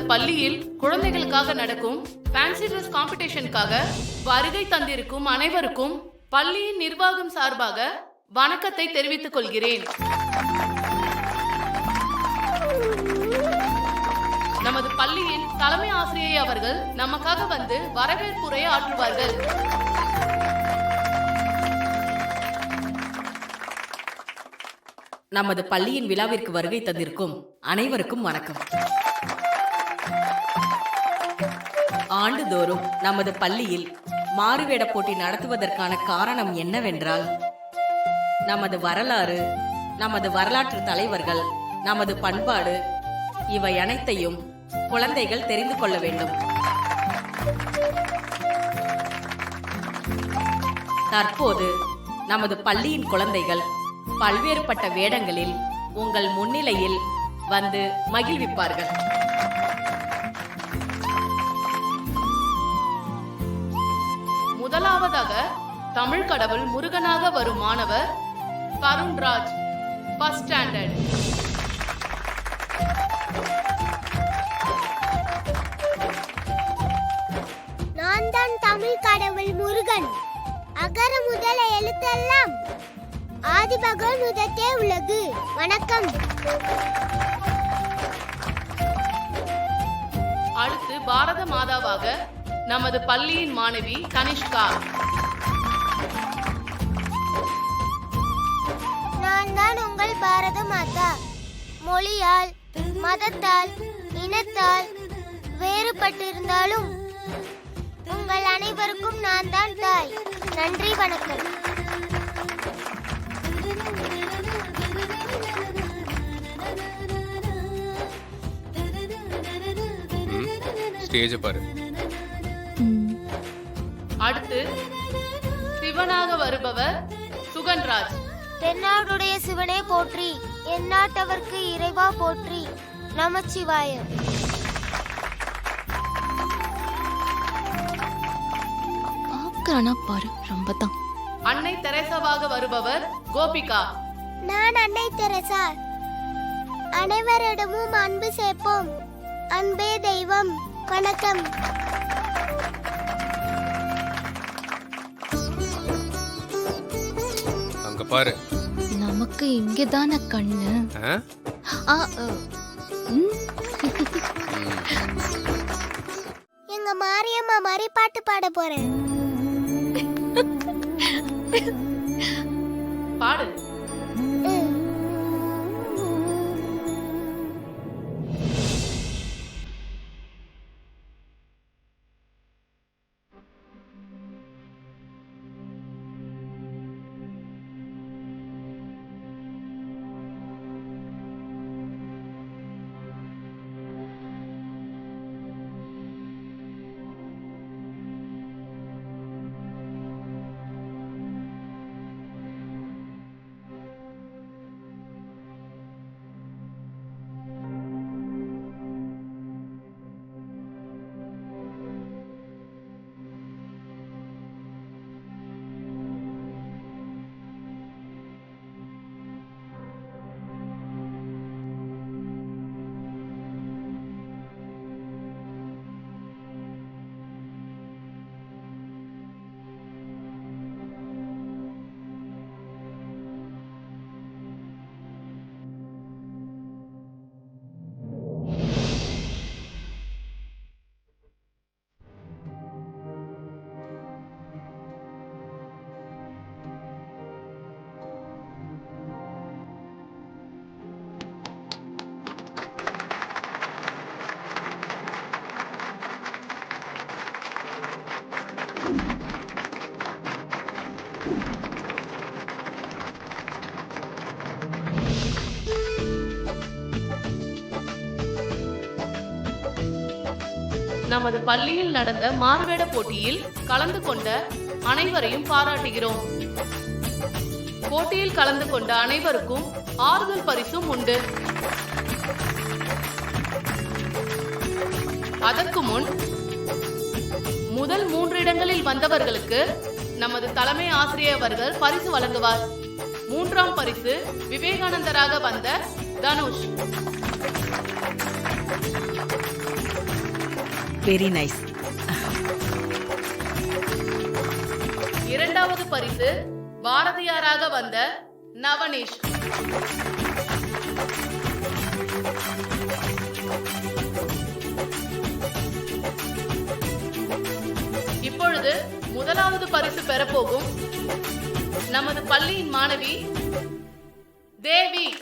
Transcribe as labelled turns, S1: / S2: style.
S1: பள்ளியில் குழந்தைகளுக்காக நடக்கும் ஃபேன்சி ட்ரெஸ் காம்படிஷனுக்காக வருகை தந்திருக்கும் அனைவருக்கும் பள்ளியின் நிர்வாகம் சார்பாக வணக்கத்தை தெரிவித்துக் கொள்கிறேன். நமது பள்ளியின் தலைமை ஆசிரியை அவர்கள் நமக்காக வந்து வரவேற்புரையை ஆற்றுவார்கள்.
S2: நமது பள்ளியின் விழாவிற்கு வருகை தந்திருக்கும் அனைவருக்கும் வணக்கம். ஆண்டுதோறும் நமது பள்ளியில் மாறுவேட போட்டி நடத்துவதற்கான காரணம் என்னவென்றால், நமது வரலாறு, நமது வரலாற்று தலைவர்கள், நமது பண்பாடு இவை அனைத்தையும் குழந்தைகள் தெரிந்து கொள்ள வேண்டும். தற்போது நமது பள்ளியின் குழந்தைகள் பல்வேறுபட்ட வேடங்களில் உங்கள் முன்னிலையில் வந்து மகிழ்விப்பார்கள்.
S1: முதலாவதாக தமிழ் கடவுள் முருகனாக வரும் மாணவர் கருண்ராஜ், ஃபர்ஸ்ட் ஸ்டாண்டர்ட்.
S3: நான் தான் தமிழ் கடவுள் முருகன். அகர முதல எழுத்தெல்லாம் ஆதி பகவான் முதற்றே உலகு. வணக்கம்.
S1: அடுத்து பாரத மாதாவாக நமது பள்ளியின் மாணவி கனிஷ்கா.
S3: நான் தான் உங்கள் பாரத மாதா. மொழியால், மதத்தால், இனத்தால் வேறுபட்டிருந்தாலும் உங்கள் அனைவருக்கும் நான் தான் தாய். நன்றி, வணக்கம்.
S4: ஸ்டேஜ் பாரு.
S1: அடுத்து சிவனாக வருபவர் சுகன்ராஜ்.
S3: தென்னாடுடைய சிவனே போற்றி, எந்நாட்டவர்க்கு இறைவா போற்றி, நமச்சிவாய.
S5: பாரு, ரொம்ப தான்.
S1: அன்னை தெரேசாவாக வருபவர் கோபிகா.
S3: நான் அன்னை தெரேசா. அனைவரிடமும் அன்பு சேர்ப்போம். அன்பே தெய்வம். வணக்கம்.
S4: அங்க பாரு.
S5: நமக்கு இங்கதான கண்ணு.
S3: எங்க மாரியம்மா மாதிரி பாட்டு பாட போறேன்.
S1: பாடு. நமது பள்ளியில் நடந்த மாறுவேட போட்டியில் கலந்து கொண்ட அனைவரையும் பாராட்டுகிறோம். போட்டியில் கலந்து கொண்ட அனைவருக்கும் ஆறுதல் பரிசும் உண்டு. அதற்கு முன் முதல் 3 இடங்களில் வந்தவர்களுக்கு நமது தலைமை ஆசிரியர் அவர்கள் பரிசு வழங்குவார். 3ஆம் பரிசு விவேகானந்தராக வந்த தனுஷ்.
S2: Very nice.
S1: இரண்டாவது பரிசு பாரதியாராக வந்த நவனேஷ். இப்பொழுது முதலாவது பரிசு பெறப்போகும் நமது பள்ளியின் மாணவி தேவி.